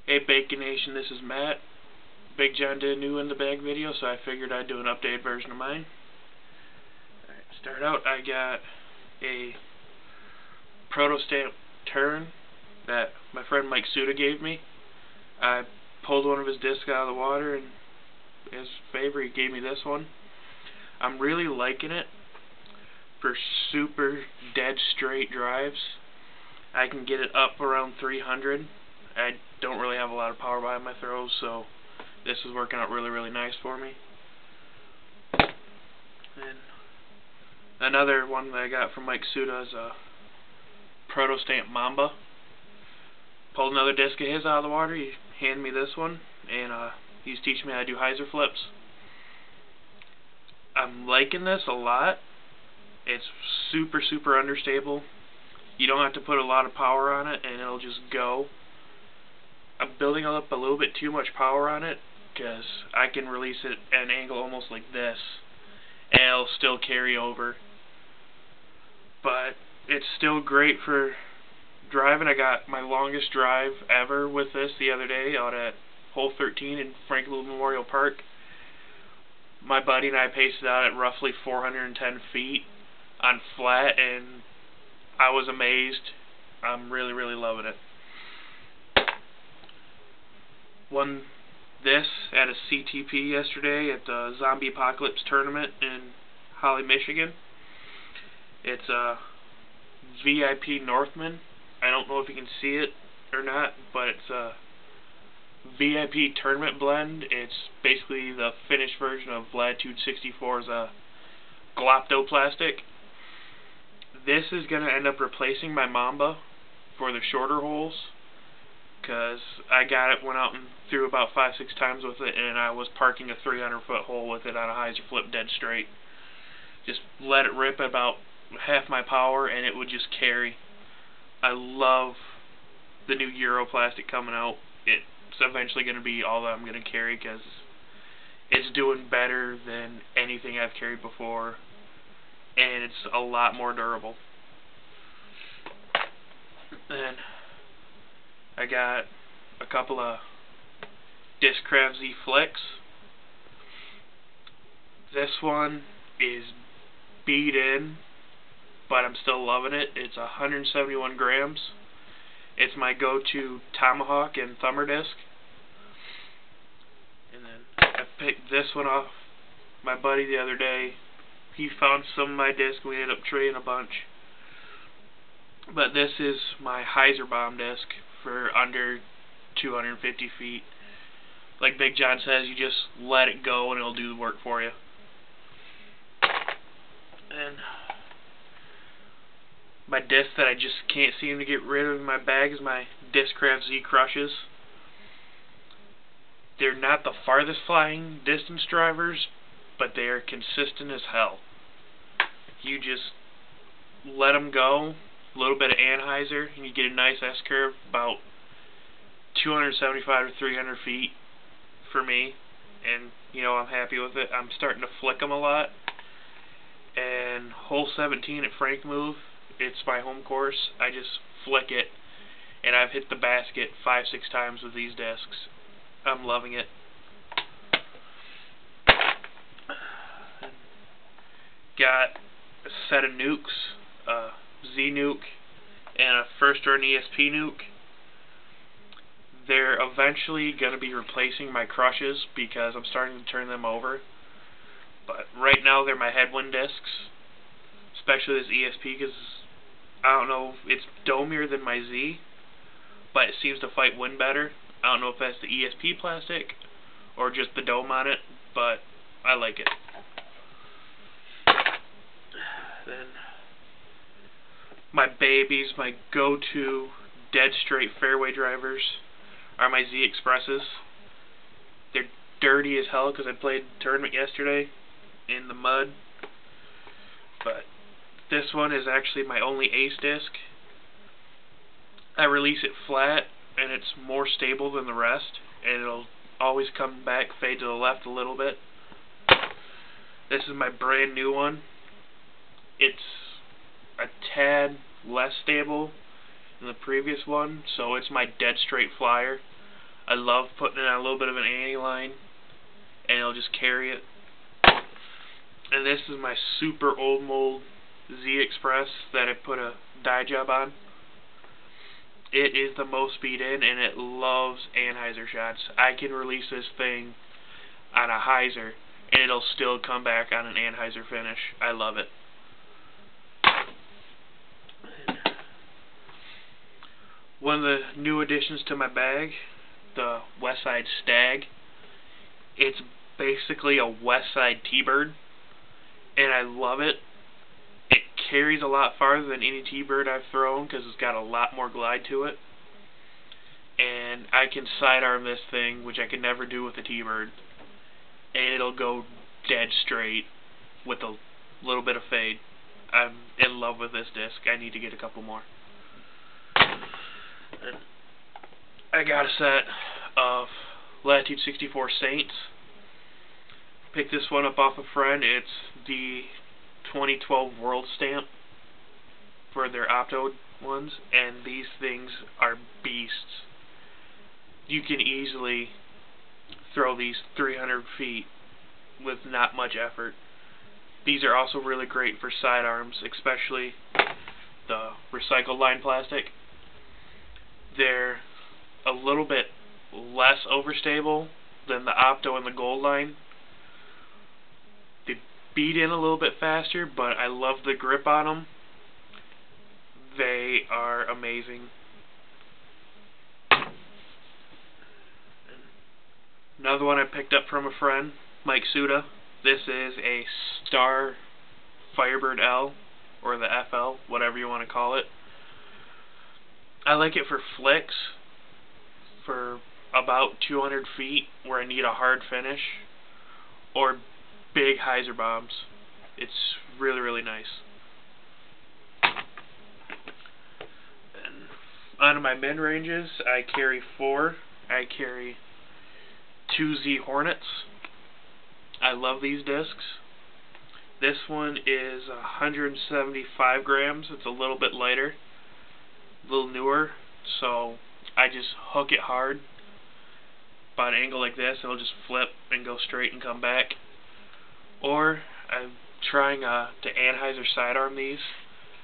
Hey Bacon Nation, this is Matt. Big John did a new in the bag video, so I figured I'd do an updated version of mine. Alright, start out, I got a proto stamp turn that my friend Mike Suda gave me. I pulled one of his discs out of the water, and his favor, he gave me this one. I'm really liking it for super dead straight drives. I can get it up around 300. I don't really have a lot of power behind my throws, so this is working out really nice for me. And another one that I got from Mike Suda is a proto stamp Mamba. Pulled another disc of his out of the water. He handed me this one, and he's teaching me how to do hyzer flips. I'm liking this a lot. It's super understable. You don't have to put a lot of power on it, and it'll just go. I'm building up a little bit too much power on it, because I can release it at an angle almost like this, and it'll still carry over. But it's still great for driving. I got my longest drive ever with this the other day out at hole 13 in Franklin Memorial Park. My buddy and I paced it out at roughly 410 feet on flat, and I was amazed. I'm really loving it. Won this at a CTP yesterday at the Zombie Apocalypse tournament in Holly, Michigan. It's a VIP Northman. I don't know if you can see it or not, but it's a VIP tournament blend. It's basically the finished version of Latitude 64's Gloptoplastic. This is going to end up replacing my Mamba for the shorter holes, because I got it, went out and threw about 5-6 times with it, and I was parking a 300-foot hole with it on a hyzer flip dead straight. Just let it rip at about half my power, and it would just carry. I love the new Europlastic coming out. It's eventually going to be all that I'm going to carry, because it's doing better than anything I've carried before, and it's a lot more durable. And I got a couple of Discraft Z Flicks. This one is beat in, but I'm still loving it. It's 171 grams. It's my go-to tomahawk and thumber disc. And then I picked this one off my buddy the other day. He found some of my discs, and we ended up trading a bunch. But this is my hyzer bomb disc for under 250 feet. Like Big John says, you just let it go and it'll do the work for you. And my disc that I just can't seem to get rid of in my bag is my Discraft Z Crushes. They're not the farthest flying distance drivers, but they are consistent as hell. You just let them go, a little bit of anhyzer, and you get a nice S-curve about 275 to 300 feet for me, and you know, I'm happy with it. I'm starting to flick them a lot, and hole 17 at Frank Move, it's my home course. I just flick it, and I've hit the basket 5-6 times with these discs. I'm loving it. Got a set of nukes, a Z nuke, and a first turn ESP nuke. They're eventually going to be replacing my crushes because I'm starting to turn them over. But right now they're my headwind discs, especially this ESP, because I don't know, it's domier than my Z, but it seems to fight wind better. I don't know if that's the ESP plastic or just the dome on it, but I like it. Then my babies, my go-to dead straight fairway drivers are my Z Expresses. They're dirty as hell because I played a tournament yesterday in the mud, but this one is actually my only ace disc. I release it flat, and it's more stable than the rest, and it'll always come back, fade to the left a little bit. This is my brand new one. It's a tad less stable than the previous one, so it's my dead straight flyer. I love putting it on a little bit of an anti-line, and it'll just carry it. And this is my super old mold Z Express that I put a dye job on. It is the most beat in, and it loves anhyzer shots. I can release this thing on a hyzer, and it'll still come back on an anhyzer finish. I love it. One of the new additions to my bag, the Westside Stag. It's basically a Westside T-Bird, and I love it. It carries a lot farther than any T-Bird I've thrown because it's got a lot more glide to it. And I can sidearm this thing, which I can never do with a T-Bird, and it'll go dead straight with a little bit of fade. I'm in love with this disc. I need to get a couple more. I got a set of Latitude 64 Saints. Picked this one up off a friend. It's the 2012 World Stamp for their Opto ones, and these things are beasts. You can easily throw these 300 feet with not much effort. These are also really great for sidearms, especially the recycled line plastic. They're a little bit less overstable than the Opto and the Gold line. They beat in a little bit faster, but I love the grip on them. They are amazing. Another one I picked up from a friend, Mike Suda. This is a Star Firebird L, or the FL, whatever you want to call it. I like it for flicks, for about 200 feet, where I need a hard finish, or big hyzer bombs. It's really, really nice. And on my mid ranges, I carry 4. I carry 2 Z Hornets. I love these discs. This one is 175 grams. It's a little bit lighter, a little newer, so I just hook it hard by an angle like this, and it'll just flip and go straight and come back. Or I'm trying to anhyzer sidearm these.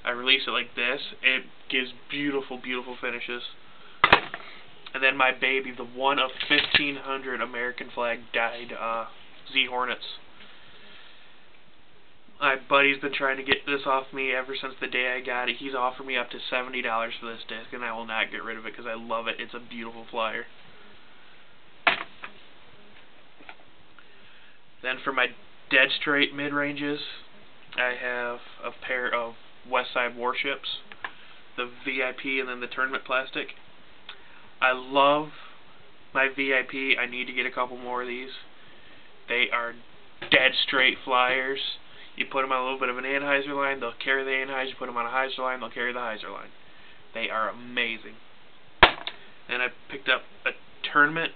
I release it like this. It gives beautiful, beautiful finishes. And then my baby, the one of 1,500 American flag dyed Z Hornets. My buddy's been trying to get this off me ever since the day I got it. He's offered me up to $70 for this disc, and I will not get rid of it because I love it. It's a beautiful flyer. Then for my dead straight mid-ranges, I have a pair of Westside Warships, the VIP and then the tournament plastic. I love my VIP. I need to get a couple more of these. They are dead straight flyers. You put them on a little bit of an anhyzer line, they'll carry the anhyzer. You put them on a hyzer line, they'll carry the hyzer line. They are amazing. And I picked up a tournament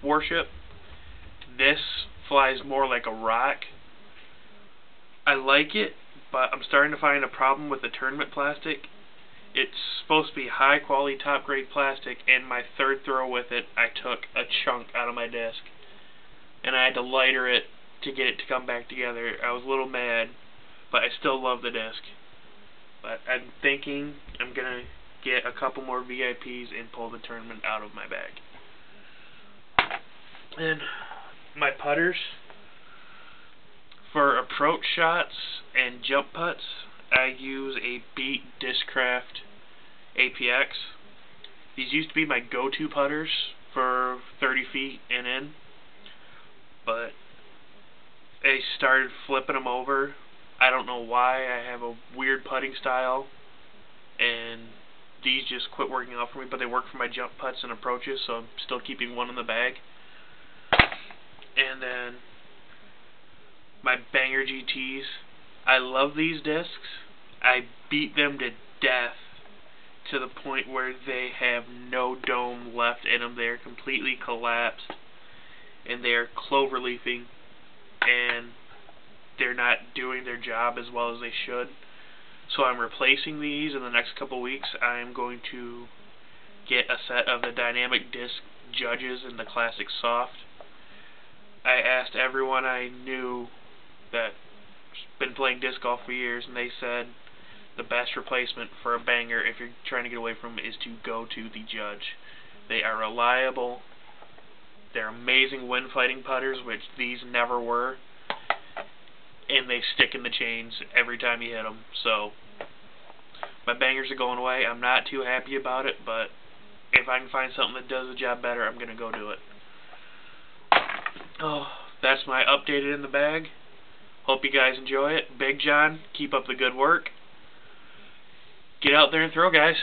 warship. This flies more like a rock. I like it, but I'm starting to find a problem with the tournament plastic. It's supposed to be high quality, top grade plastic, and my third throw with it, I took a chunk out of my disc. And I had to lighter it to get it to come back together. I was a little mad, but I still love the disc. But I'm thinking I'm going to get a couple more VIPs and pull the tournament out of my bag. And my putters, for approach shots and jump putts, I use a Beat Discraft APX. These used to be my go-to putters for 30 feet and in, but I started flipping them over. I don't know why. I have a weird putting style, and these just quit working out for me, but they work for my jump putts and approaches, so I'm still keeping one in the bag. And then my Banger GTs. I love these discs. I beat them to death to the point where they have no dome left in them. They are completely collapsed, and they are clover leafing, and they're not doing their job as well as they should. So I'm replacing these in the next couple weeks. I'm going to get a set of the dynamic disc judges in the classic soft. I asked everyone I knew that been playing disc golf for years, and they said the best replacement for a banger, if you're trying to get away from it, is to go to the judge. They are reliable. They're amazing wind fighting putters, which these never were, and they stick in the chains every time you hit them. So my bangers are going away. I'm not too happy about it, but if I can find something that does the job better, I'm going to go do it. Oh, that's my updated in the bag. Hope you guys enjoy it. Big John, keep up the good work. Get out there and throw, guys.